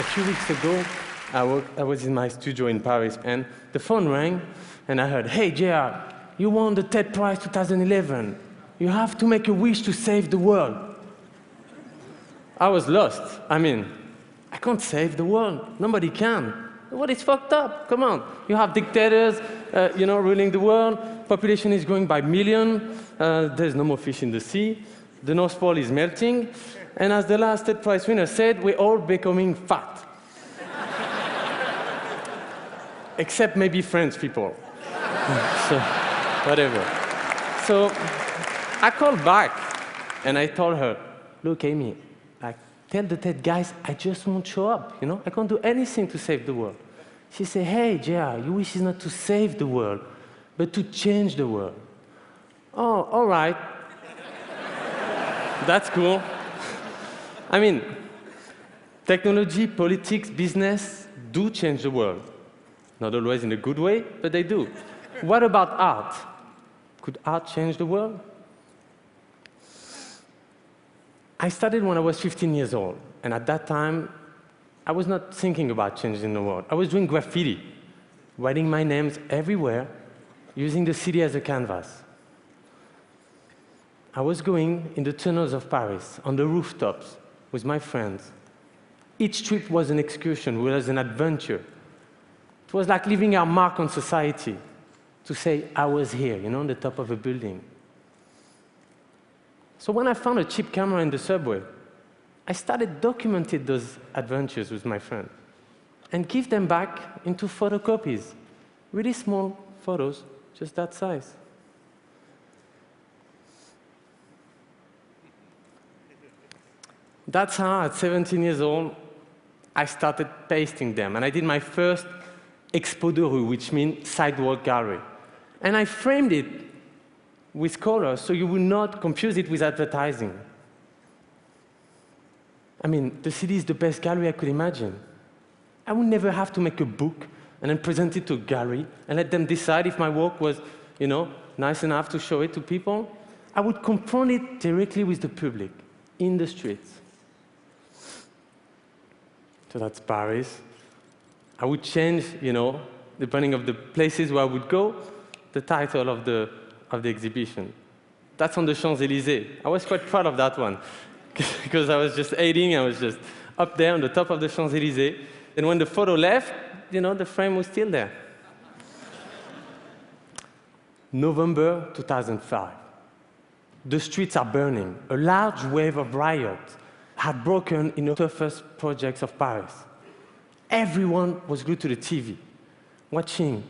a few weeks ago, I was in my studio in Paris, and the phone rang, and I heard, "Hey, JR, you won the TED Prize 2011. You have to make a wish to save the world." I was lost. I mean, I can't save the world. Nobody can. The world is fucked up. Come on. You have dictators, ruling the world. Population is growing by millions. There's no more fish in the sea. The North Pole is melting. And as the last TED Prize winner said, we're all becoming fat. Except maybe French people. So, whatever. So I called back, and I told her, "Look, Amy, tell the TED guys I just won't show up. I can't do anything to save the world." She said, "Hey, JR, your wish is not to save the world, but to change the world." "Oh, all right." That's cool. I mean, technology, politics, business do change the world. Not always in a good way, but they do. What about art? Could art change the world? I started when I was 15 years old, and at that time, I was not thinking about changing the world. I was doing graffiti, writing my names everywhere, using the city as a canvas. I was going in the tunnels of Paris, on the rooftops, with my friends. Each trip was an excursion, was an adventure. It was like leaving our mark on society, to say, I was here, on the top of a building. So when I found a cheap camera in the subway, I started documenting those adventures with my friend and give them back into photocopies, really small photos, just that size. That's how, at 17 years old, I started pasting them. And I did my first expo de rue, which means sidewalk gallery. And I framed it with colors so you would not confuse it with advertising. I mean, the city is the best gallery I could imagine. I would never have to make a book and then present it to a gallery and let them decide if my work was, nice enough to show it to people. I would confront it directly with the public, in the streets. So that's Paris. I would change, depending on the places where I would go, the title of the exhibition. That's on the Champs-Élysées. I was quite proud of that one, because I was just 18, I was just up there on the top of the Champs-Élysées. And when the photo left, the frame was still there. November 2005. The streets are burning. A large wave of riot had broken in the toughest projects of Paris. Everyone was glued to the TV, watching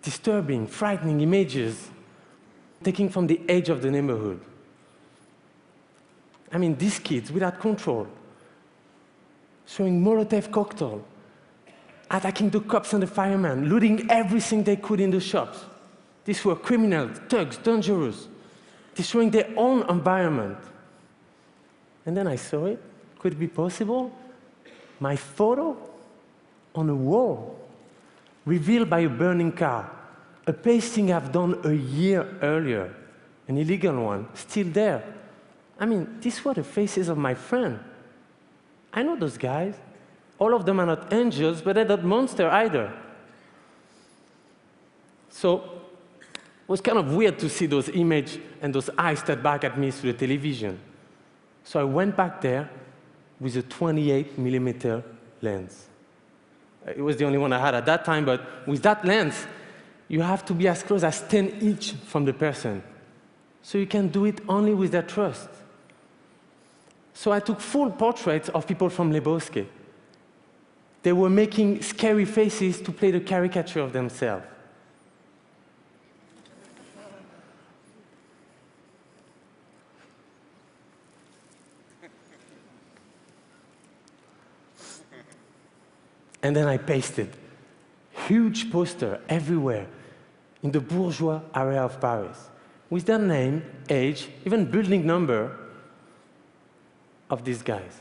disturbing, frightening images taken from the edge of the neighborhood. I mean, these kids, without control, throwing Molotov cocktail, attacking the cops and the firemen, looting everything they could in the shops. These were criminals, thugs, dangerous, destroying their own environment. And then I saw it. Could it be possible? My photo on a wall, revealed by a burning car, a pasting I've done a year earlier, an illegal one, still there. I mean, these were the faces of my friends. I know those guys. All of them are not angels, but they're not monsters either. So it was kind of weird to see those images and those eyes stared back at me through the television. So I went back there with a 28mm lens. It was the only one I had at that time, but with that lens, you have to be as close as 10 each from the person. So you can do it only with their trust. So I took full portraits of people from Le Bosquet. They were making scary faces to play the caricature of themselves. And then I pasted huge poster everywhere in the bourgeois area of Paris with their name, age, even building number of these guys.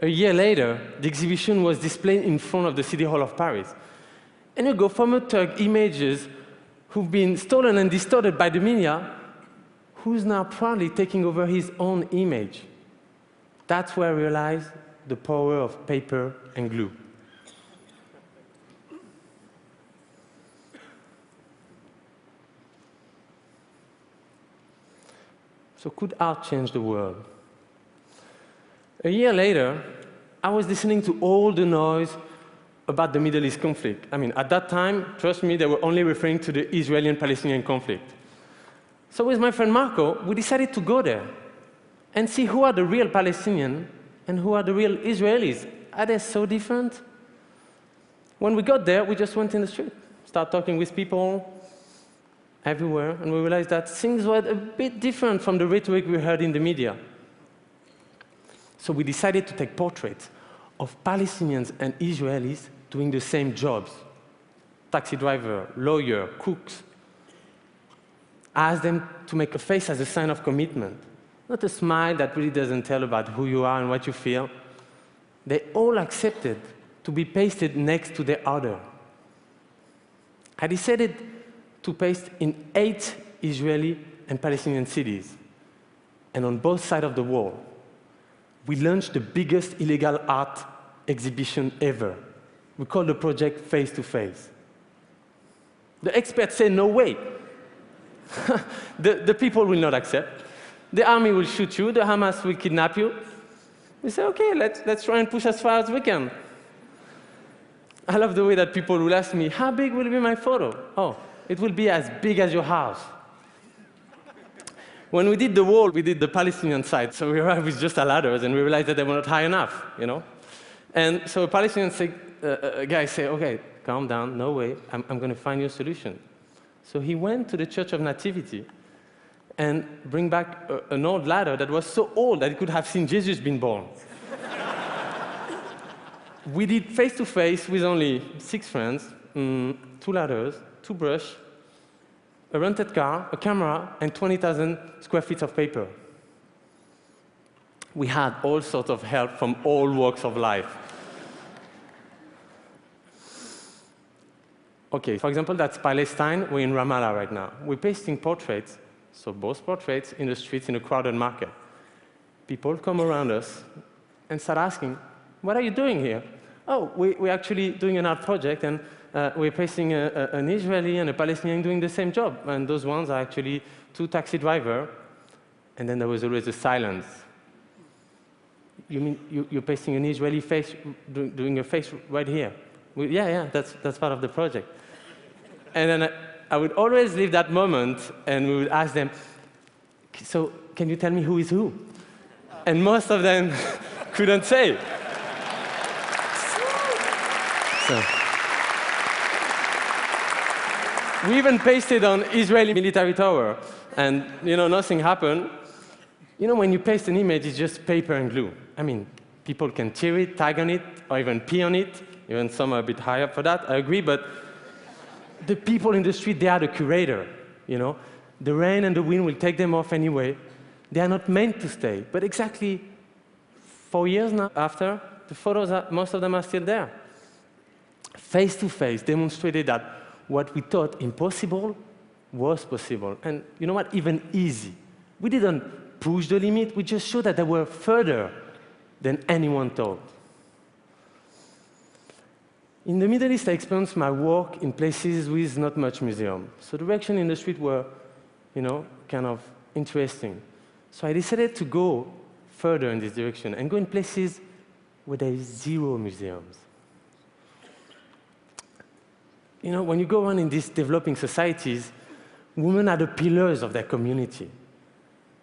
A year later, the exhibition was displayed in front of the City Hall of Paris. And you go from a thug images who've been stolen and distorted by the media, who's now proudly taking over his own image. That's where I realized the power of paper and glue. So could art change the world? A year later, I was listening to all the noise about the Middle East conflict. I mean, at that time, trust me, they were only referring to the Israeli and Palestinian conflict. So with my friend Marco, we decided to go there and see who are the real Palestinians and who are the real Israelis. Are they so different? When we got there, we just went in the street, started talking with people everywhere, and we realized that things were a bit different from the rhetoric we heard in the media. So we decided to take portraits of Palestinians and Israelis doing the same jobs. Taxi driver, lawyer, cooks. Ask them to make a face as a sign of commitment. Not a smile that really doesn't tell about who you are and what you feel. They all accepted to be pasted next to the other. I decided to paste in 8 Israeli and Palestinian cities. And on both sides of the wall, we launched the biggest illegal art exhibition ever. We called the project Face to Face. The experts say, no way. the people will not accept. The army will shoot you. The Hamas will kidnap you. We say, OK, let's try and push as far as we can. I love the way that people will ask me, how big will be my photo? Oh, it will be as big as your house. When we did the wall, we did the Palestinian side. So we arrived with just ladders, and we realized that they were not high enough, you know? And so a Palestinian guy said, OK, calm down, no way, I'm going to find you a solution. So he went to the Church of Nativity and bring back an old ladder that was so old that it could have seen Jesus being born. We did face-to-face with only 6 friends, 2 ladders, 2 brushes, a rented car, a camera, and 20,000 square feet of paper. We had all sorts of help from all walks of life. OK, for example, that's Palestine. We're in Ramallah right now. We're pasting portraits, so both portraits, in the streets in a crowded market. People come around us and start asking, what are you doing here? Oh, we're actually doing an art project, and we're pasting an Israeli and a Palestinian doing the same job. And those ones are actually 2 taxi drivers. And then there was always a silence. You mean you're pasting an Israeli face, doing a face right here? Yeah, that's part of the project. And then I would always leave that moment, and we would ask them, so can you tell me who is who? And most of them couldn't say. So. We even pasted on Israeli military tower, and nothing happened. When you paste an image, it's just paper and glue. I mean, people can tear it, tag on it, or even pee on it. Even some are a bit high up for that, I agree, but the people in the street, they are the curator, The rain and the wind will take them off anyway. They are not meant to stay. But exactly 4 years now after, the photos, most of them are still there. Face to Face demonstrated that what we thought impossible was possible. And you know what? Even easy. We didn't push the limit. We just showed that they were further than anyone thought. In the Middle East, I experienced my work in places with not much museum. So the reaction in the street were, kind of interesting. So I decided to go further in this direction and go in places where there is 0 museums. When you go around in these developing societies, women are the pillars of their community.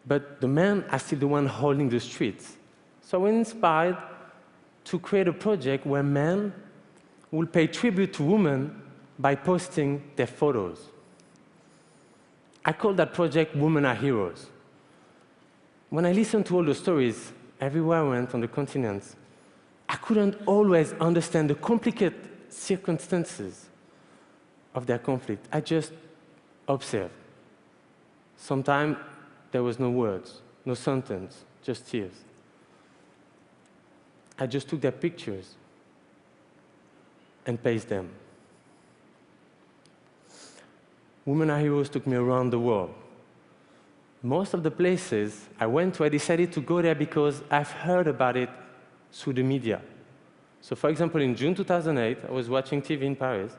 But the men are still the one holding the streets. So we're inspired to create a project where men will pay tribute to women by posting their photos. I call that project Women Are Heroes. When I listened to all the stories, everywhere I went on the continents, I couldn't always understand the complicated circumstances of their conflict. I just observed. Sometimes there was no words, no sentence, just tears. I just took their pictures and pasted them. Women Are Heroes took me around the world. most of the places I went to, I decided to go there because I've heard about it through the media. So for example, in June 2008, I was watching TV in Paris,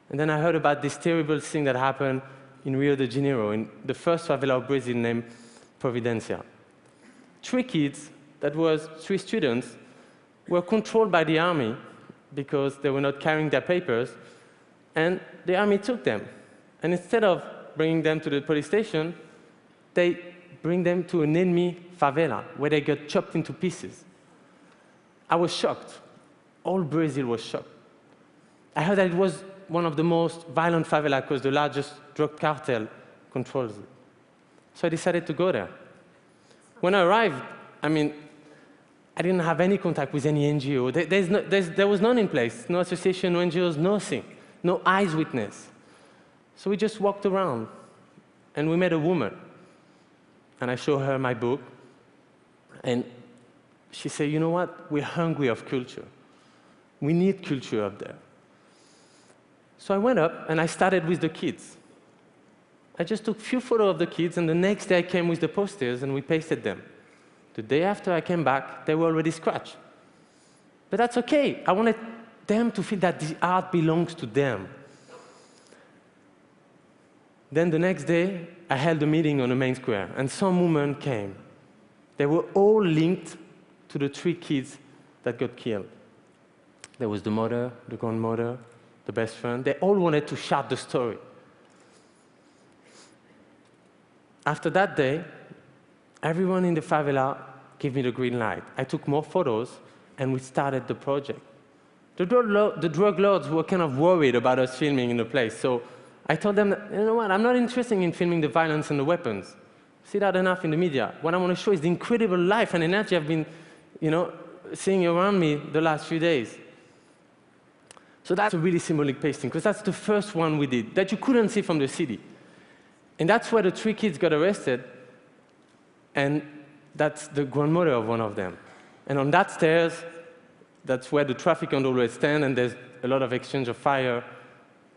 and then I heard about this terrible thing that happened in Rio de Janeiro, in the first favela of Brazil named Providencia. 3 kids, that was 3 students, were controlled by the army because they were not carrying their papers, and the army took them. And instead of bringing them to the police station, they bring them to an enemy favela, where they got chopped into pieces. I was shocked. All Brazil was shocked. I heard that it was one of the most violent favelas because the largest drug cartel controls it. So I decided to go there. When I arrived, I didn't have any contact with any NGO. There was none in place. No association, no NGOs, nothing. No eyes witness. So we just walked around, and we met a woman. And I showed her my book, and she said, you know what? We're hungry of culture. We need culture up there. So I went up, and I started with the kids. I just took a few photos of the kids, and the next day I came with the posters, and we pasted them. The day after I came back, they were already scratched. But that's okay. I wanted them to feel that the art belongs to them. Then the next day, I held a meeting on the main square, and some women came. They were all linked to the 3 kids that got killed. There was the mother, the grandmother, the best friend. They all wanted to shout the story. After that day, everyone in the favela gave me the green light. I took more photos, and we started the project. The drug lords were kind of worried about us filming in the place, so I told them, that, you know what, I'm not interested in filming the violence and the weapons. See that enough in the media. What I want to show is the incredible life and energy I've been, seeing around me the last few days. So that's a really symbolic pasting, because that's the first one we did, that you couldn't see from the city. And that's where the 3 kids got arrested, and that's the grandmother of one of them. And on that stairs, that's where the traffic control always stand, and there's a lot of exchange of fire.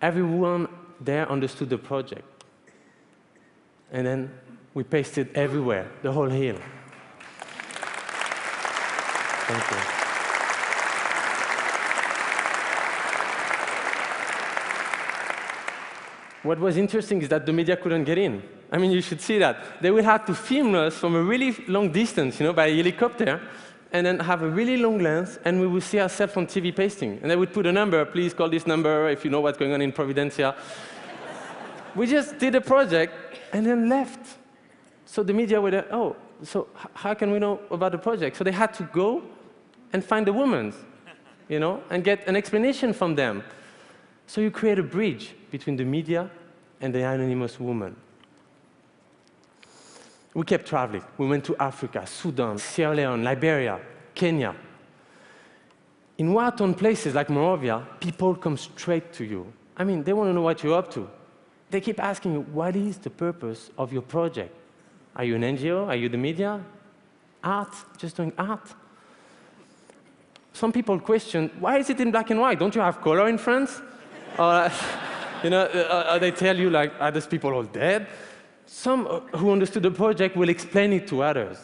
Everyone there understood the project. And then we pasted everywhere, the whole hill. Thank you. What was interesting is that the media couldn't get in. You should see that. They would have to film us from a really long distance, by helicopter, and then have a really long lens, and we would see ourselves on TV pasting. And they would put a number, please call this number if you know what's going on in Providencia. We just did a project and then left. So the media were there, oh, so how can we know about the project? So they had to go and find the women, and get an explanation from them. So you create a bridge between the media and the anonymous woman. We kept traveling. We went to Africa, Sudan, Sierra Leone, Liberia, Kenya. In war-torn places like Monrovia, people come straight to you. They want to know what you're up to. They keep asking you, what is the purpose of your project? Are you an NGO? Are you the media? Art? Just doing art? Some people question, why is it in black and white? Don't you have color in France? Or, they tell you, are these people all dead? Some who understood the project will explain it to others.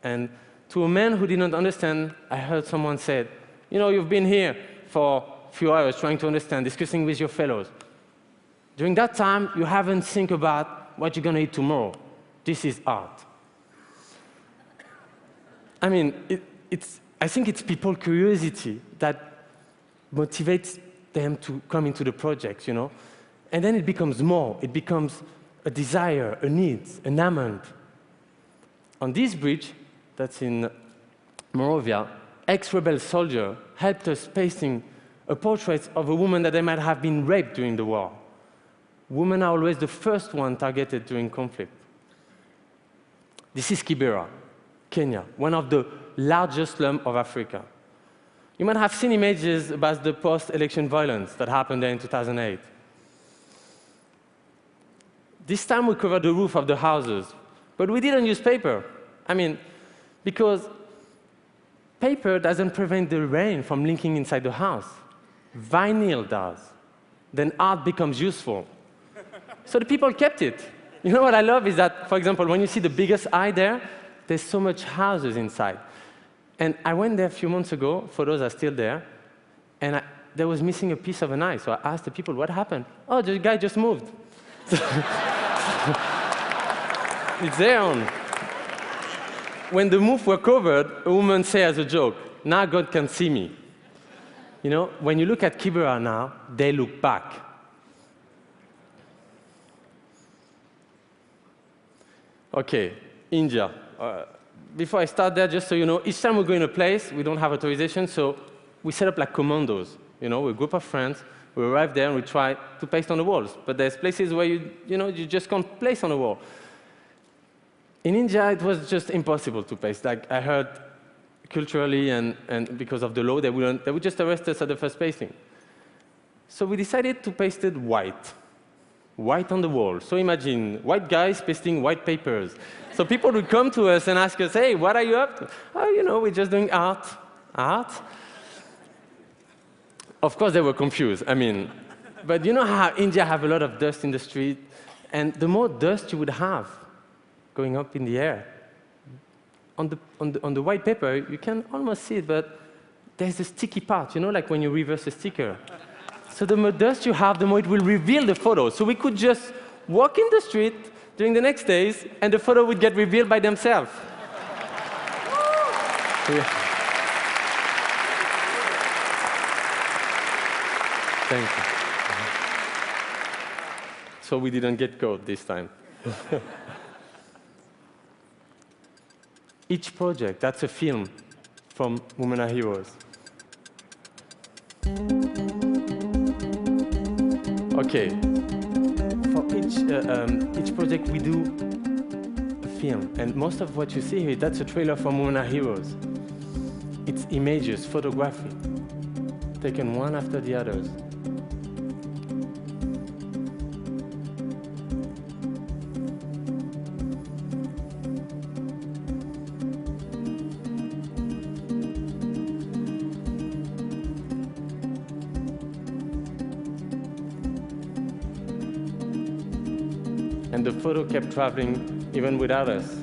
And to a man who didn't understand, I heard someone say, you've been here for a few hours trying to understand, discussing with your fellows. During that time, you haven't think about what you're going to eat tomorrow. This is art. I think it's people's curiosity that motivates them to come into the project, And then it becomes more. It becomes a desire, a need, an amount. On this bridge, that's in Monrovia, ex-rebel soldier helped us pasting a portrait of a woman that they might have been raped during the war. Women are always the first one targeted during conflict. This is Kibera, Kenya, one of the largest slums of Africa. You might have seen images about the post-election violence that happened there in 2008. This time we covered the roof of the houses, but we didn't use paper. Because paper doesn't prevent the rain from leaking inside the house. Vinyl does. Then art becomes useful. So the people kept it. You know what I love is that, for example, when you see the biggest eye there, there's so much houses inside. And I went there a few months ago, photos are still there, and there was missing a piece of an eye. So I asked the people, what happened? Oh, the guy just moved. It's there on. When the moves were covered, a woman said as a joke, now God can see me. You know, when you look at Kibera now, they look back. Okay, India. Before I start there, just so you know, each time we go in a place, we don't have authorization, so we set up like commandos. You know, we're a group of friends, we arrive there and we try to paste on the walls. But there's places where you just can't place on the wall. In India, it was just impossible to paste. Like I heard culturally and because of the law, they would just arrest us at the first pasting. So we decided to paste it white. White on the wall. So imagine white guys pasting white papers. So people would come to us and ask us, hey, what are you up to? Oh, you know, we're just doing art. Art? Of course, they were confused. I mean, but you know how India have a lot of dust in the street? And the more dust you would have going up in the air, on the white paper, you can almost see it, but there's a sticky part, you know, like when you reverse a sticker. So the more dust you have, the more it will reveal the photo. So we could just walk in the street during the next days, and the photo would get revealed by themselves. Thank you. So we didn't get caught this time. Each project, that's a film from Women Are Heroes. Okay, for each project we do a film, and most of what you see here, that's a trailer from Women Are Heroes. It's images, photography, taken one after the others. And the photo kept traveling even without us.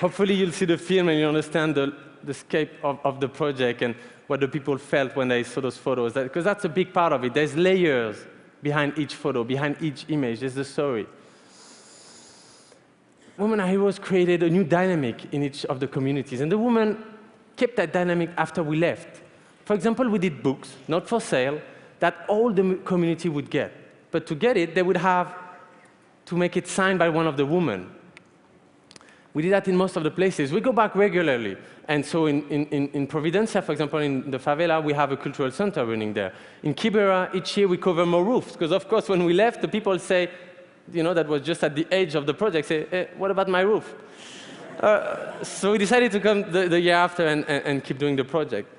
Hopefully you'll see the film and you understand the scope of the project and what the people felt when they saw those photos. Because that's a big part of it. There's layers behind each photo, behind each image. There's the story. Women Are Heroes created a new dynamic in each of the communities. And the women kept that dynamic after we left. For example, we did books, not for sale, that all the community would get. But to get it, they would have to make it signed by one of the women. We did that in most of the places. We go back regularly. And so in Providencia, for example, in the favela, we have a cultural center running there. In Kibera, each year we cover more roofs. Because, of course, when we left, the people say, you know, that was just at the edge of the project, say, hey, what about my roof? So we decided to come the year after and keep doing the project.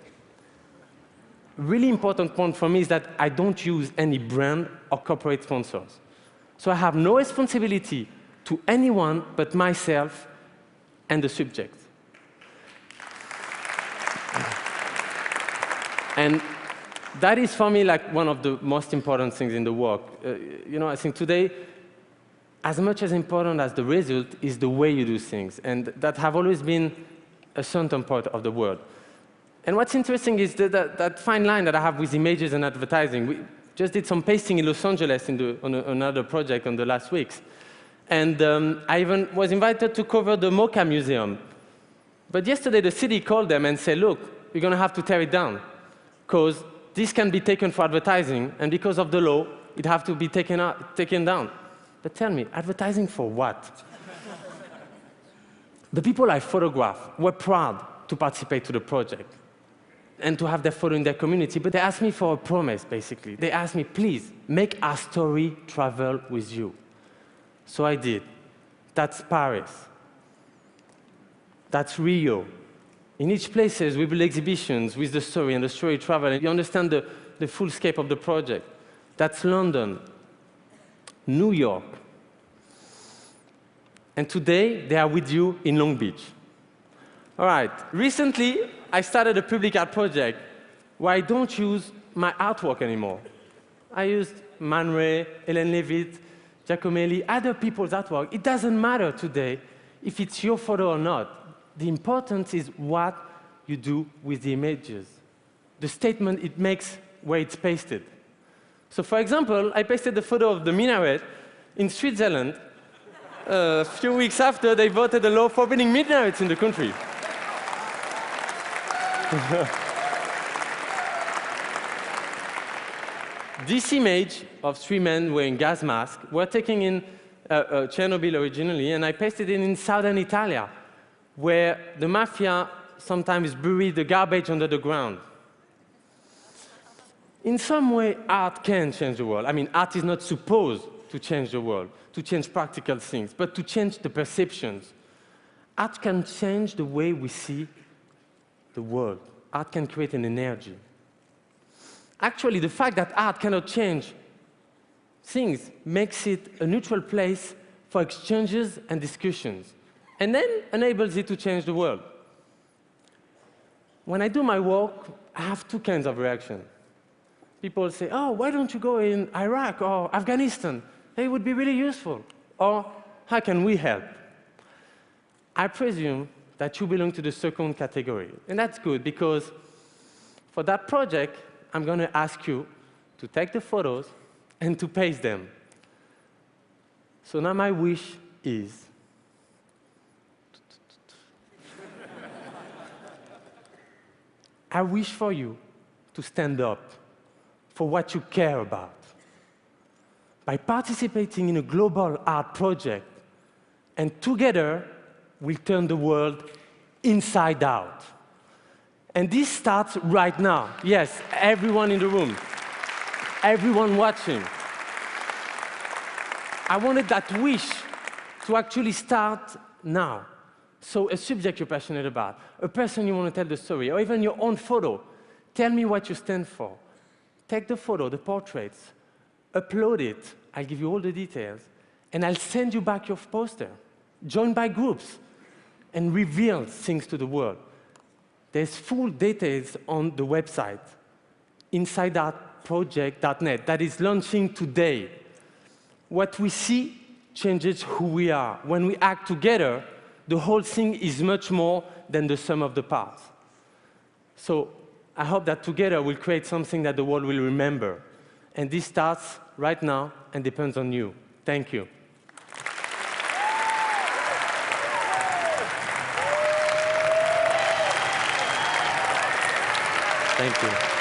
Really important point for me is that I don't use any brand or corporate sponsors. So I have no responsibility to anyone but myself and the subject. And that is, for me, like one of the most important things in the work. You know, I think today, as much as important as the result is the way you do things. And that have always been a certain part of the world. And what's interesting is that fine line that I have with images and advertising. We just did some pasting in Los Angeles on another project in the last weeks. And I even was invited to cover the MoCA Museum. But yesterday, the city called them and said, look, you're going to have to tear it down, because this can be taken for advertising, and because of the law, it have to be taken down. But tell me, advertising for what? The people I photographed were proud to participate to the project and to have their photo in their community, but they asked me for a promise, basically. They asked me, please, make our story travel with you. So I did. That's Paris. That's Rio. In each place, we build exhibitions with the story and the story travel, and you understand the full scope of the project. That's London, New York. And today, they are with you in Long Beach. All right, recently, I started a public art project where I don't use my artwork anymore. I used Man Ray, Hélène Lévite, Giacomelli, other people's artwork. It doesn't matter today if it's your photo or not. The importance is what you do with the images, the statement it makes where it's pasted. So for example, I pasted the photo of the minaret in Switzerland a few weeks after they voted a law forbidding minarets in the country. This image of three men wearing gas masks were taken in Chernobyl originally, and I pasted it in southern Italy, where the mafia sometimes bury the garbage under the ground. In some way, art can change the world. I mean, art is not supposed to change the world, to change practical things, but to change the perceptions. Art can change the way we see the world. Art can create an energy. Actually, the fact that art cannot change things makes it a neutral place for exchanges and discussions, and then enables it to change the world. When I do my work, I have two kinds of reaction. People say, oh, why don't you go in Iraq or Afghanistan? It would be really useful. Or, how can we help? I presume that you belong to the second category. And that's good, because for that project, I'm going to ask you to take the photos and to paste them. So now my wish is I wish for you to stand up for what you care about. By participating in a global art project, and together we'll turn the world inside out. And this starts right now. Yes, everyone in the room, everyone watching. I wanted that wish to actually start now. So a subject you're passionate about, a person you want to tell the story, or even your own photo. Tell me what you stand for. Take the photo, the portraits, upload it. I'll give you all the details, and I'll send you back your poster. Join by groups and reveal things to the world. There's full details on the website, insideartproject.net, that is launching today. What we see changes who we are. When we act together, the whole thing is much more than the sum of the parts. So I hope that together we'll create something that the world will remember. And this starts right now and depends on you. Thank you. Thank you.